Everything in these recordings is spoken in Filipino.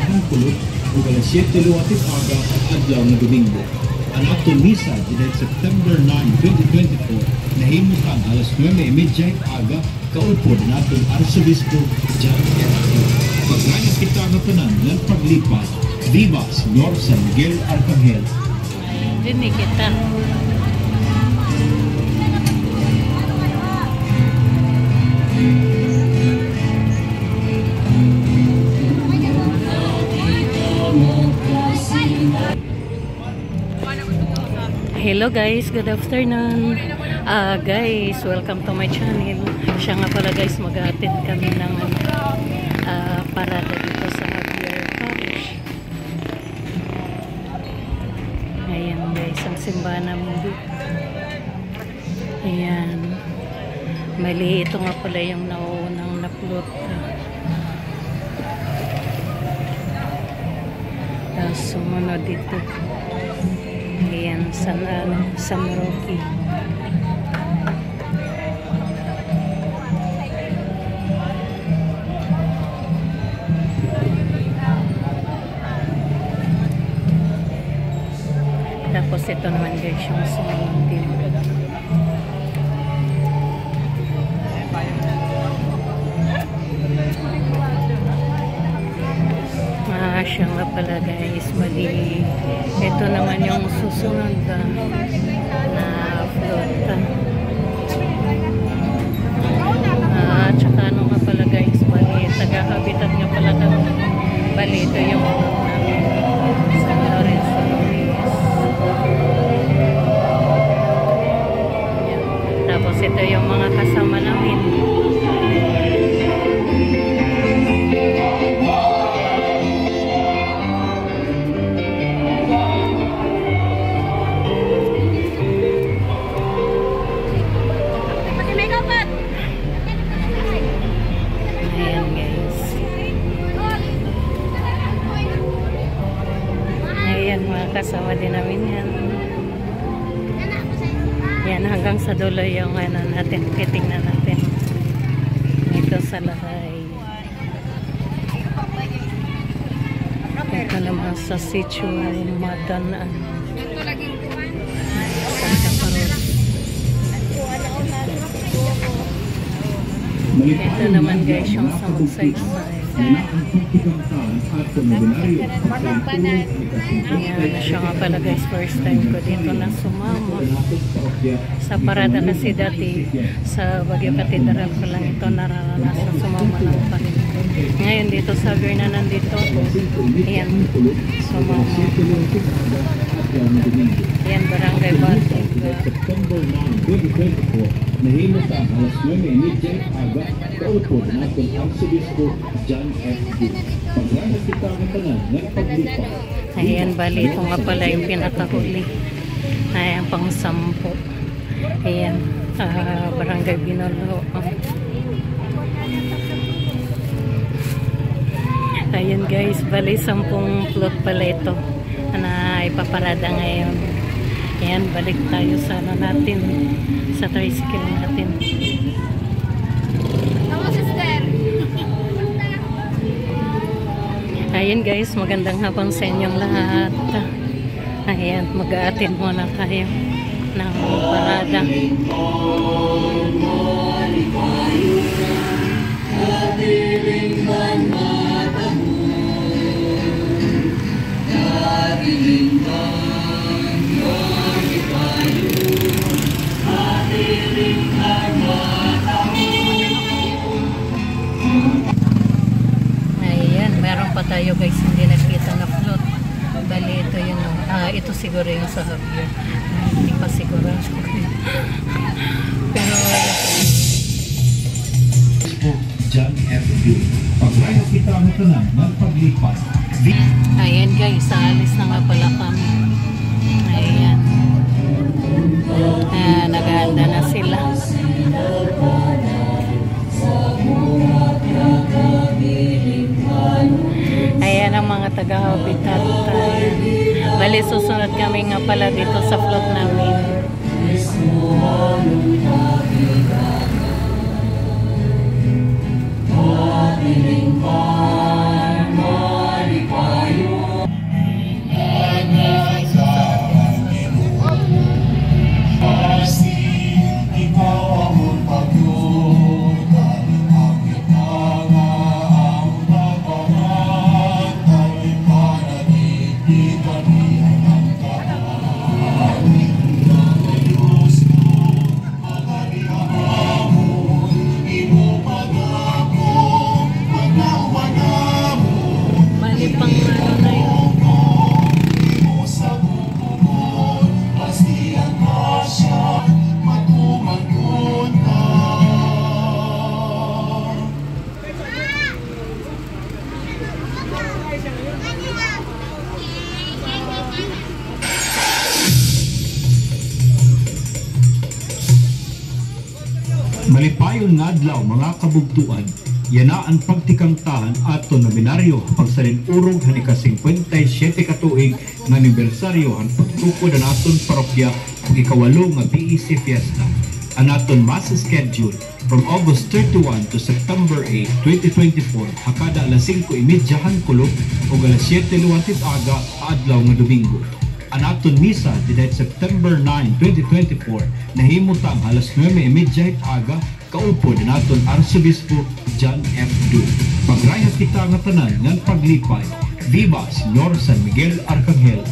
usahang kulot ug alas 7 luwatis aga adlaw nga Domingo. Ang aktong misa dahil September 9, 2024 nahimutan alas 9:30 aga kaupod na atong Arsobispo John F. Paglayan kita ng tanan ng paglipas, Viva Señor San Miguel Arcangel. Dinig kita. Hello guys, good afternoon. Guys, welcome to my channel. Siya nga pala guys, mag-attend kami ng parada dito sa Javier Parish. Ayan guys, ang simbahan namin dito. Ayan. Mali, ito nga pala yung nauunang naplot. Tapos sumunod dito. Ayan, San Roque. Tapos ito naman guys, yung sumunod din. Siya nga pala guys, mali. Ito naman yung susunod na float. Tsaka ano nga pala guys, mali. Taga-habitat nga pala kami. Bali, ito yung San Lorenzo Luis. Tapos ito yung mga kasama namin. Kasama din namin yan. Yan, hanggang sa dulo yung ano natin, titingnan natin. Ito sa lahay. Ito naman sa sitio Madanaan. Santa Cruz. Ito naman guys yung sa magsaysay. Ayan, siya nga pala guys, first time ko dito na sumama sa parada kasi dati sa Baguio Cathedral ko lang ito nararanasan sumama ng parada. Ngayon dito sa Verna nandito ayan, sumama. Ayan, Barangay Batik. September 9, 2024 nahimutan alas 9:30 aga kaupod na atong Arsobispo John F. Paglayan kita ng tanan ng paglipas. Ayan, bali ito nga pala yung pinakahuli. Ayan, pang 10. Ayan, Barangay Binolo. Ayan guys, bali 10 plot pala ito na ipaparada ngayon. Ayan, balik tayo sa ano natin, sa tricycle natin. Ayan guys, magandang hapon sa inyong lahat. Ayan, mag-a-attend muna tayo ng parada. Ayan, meron pa tayo guys hindi nakita na float. Bali ito yun. Ito siguro yung sa Javier. Hindi pa siguro. Pero John F. Paglayan kita ng tanan ng paglipas. ayan guys, alis na nga pala kami. Ayan. Nag-aanda na sila. Ayan ang mga taga-habitat. Bali, susunod kami nga pala dito sa float namin. Malipayon nga adlaw mga kabugtuan, yana ang pagtikangtahan ato na binaryo pagsalinurong hanika 57 katuig nga anibersaryo ang pagtukod ang aton parokya ug ikawalo nga BEC Fiesta. Ang aton mass schedule from August 31 to September 8, 2024 hakada alas 5:30 hankulo ug alas 7 luwatit aga adlaw nga Domingo. Ang aton misa didayt September 9, 2024 nahimutang alas 9:30 aga kaupod ng aton Arsobispo John F. Duke. Pagrayhat kita nga tanan ng paglipay. Viva Señor San Miguel Arcangel.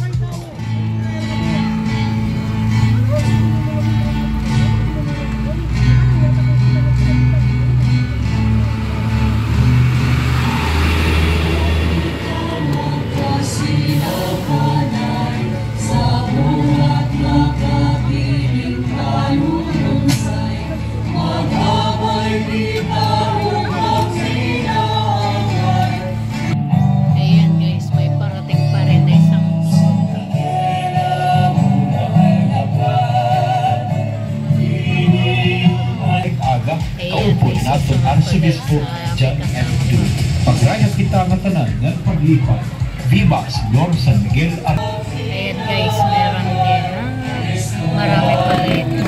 Naton Arsobispo John F. Duke. Pagrayat kita nga tanan ng paglipay. Viva Señor San Miguel Arcangel. Ayan guys, meron din. Marami pala ito.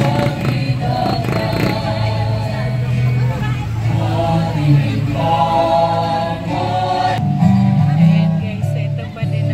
Ayan guys, ito pa din.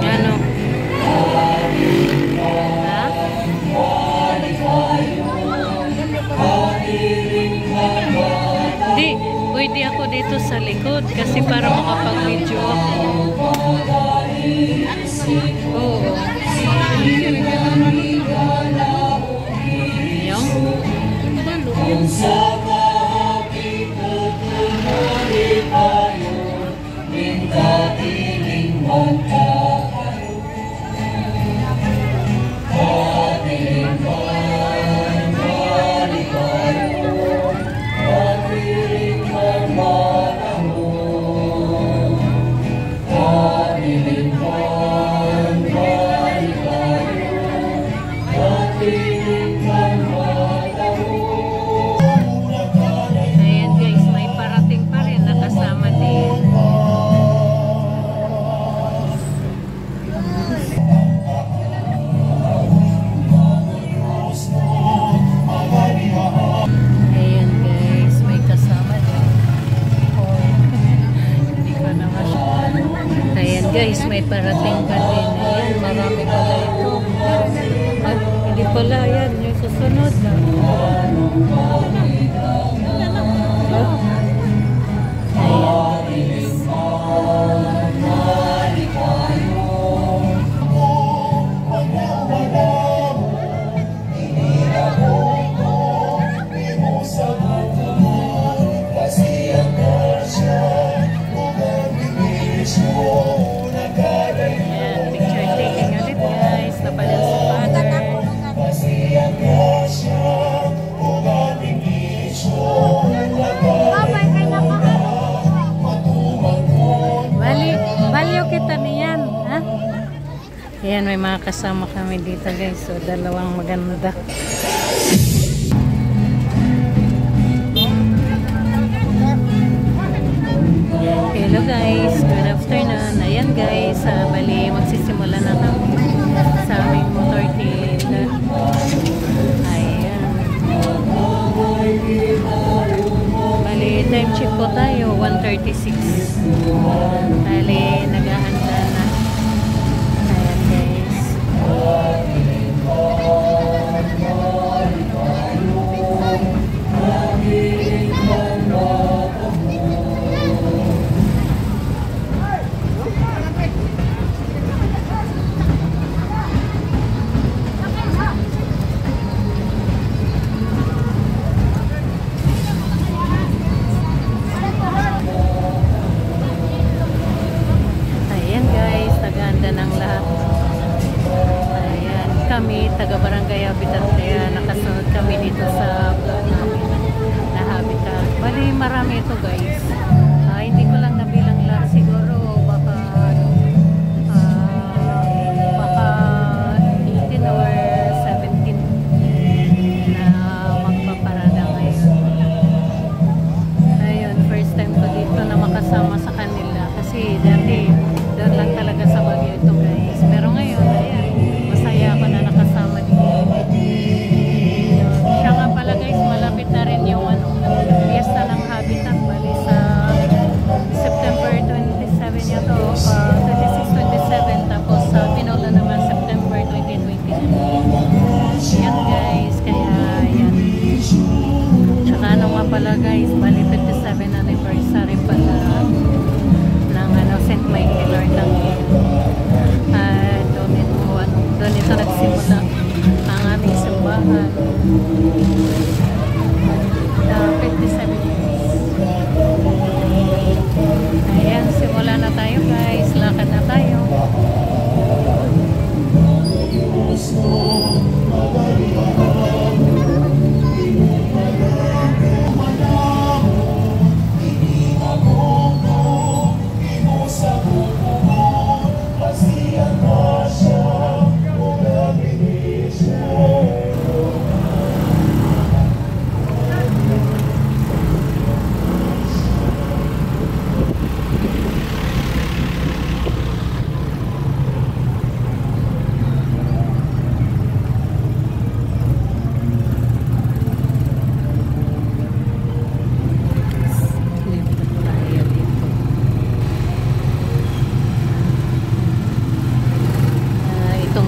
Ano? Hindi, pwede ako dito sa likod kasi para makapag-video ako. Oo. Ayan guys, may parating pa rin nakasama din. Ayan guys, may kasama din. Hindi ko na masyado. Ayan guys, may parating pa din. Ayan, marami pala ito. At hindi pala yan, yung susunod na. Ayan guys. may mga kasama kami dito guys. So, dalawang maganda. Hello guys, good afternoon. Ayan guys, bali magsisimula na kami sa aming motorcade. Ayan. Bali, time check po tayo, 1:36. Bali, naghahanda na. Ayan guys. Ng lahat. Ayan, kami taga Barangay Habitat, kaya nakasunod kami dito sa vlog namin na Habitat. Bali marami ito guys. Hindi ko lang nabilang lahat, siguro baka 18 or 17 na magpaparada ngayon. Ayun, first time ko dito na makasama sa kanila kasi dati doon lang talaga sa Baguio ito guys. Pero ngayon, ayan, masaya ako na nakasama dito. Siya nga pala guys, malapit na rin yung fiesta ng Habitat. Bali sa September 27 yata, 26-27, tapos sa Pinola naman September 2020. Yan guys, kaya yan. Tsaka ano nga pala guys, bali 57 anniversary pala ng St. Michael Arcangel. Doon ito nagsimula ang aming simbahan. 57 years. Ayan, simula na tayo guys. Lakad na tayo.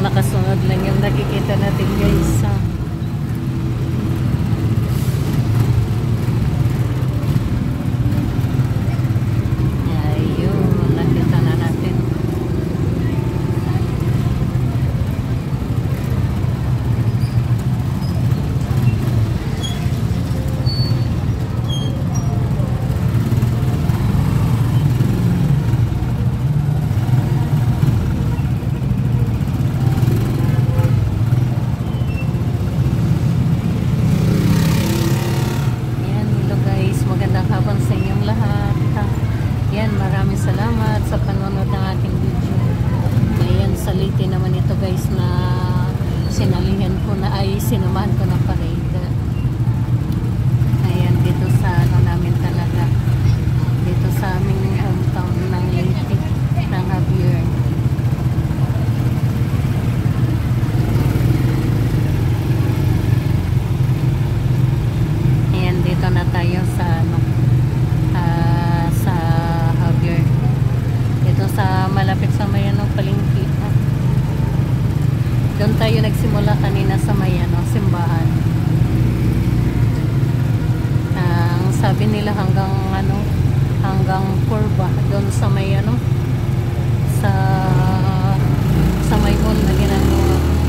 Nakasunod lang yung nakikita natin guys. Ayun, nakita na natin. Salamat sa panonood ng aking video. Ngayon salite naman ito guys na sinalihan ko na sinamahan ko ng parade. Ayan, dito sa namin talaga. Dito sa aming hometown ng Leyte, ng Javier. Ayan, dito na tayo sa sa malapit sa Mayano Palengke. Doon tayo nagsimula kanina sa Mayano simbahan. Ang sabi nila hanggang Curva doon sa Mayano sa may mall na ginagawa.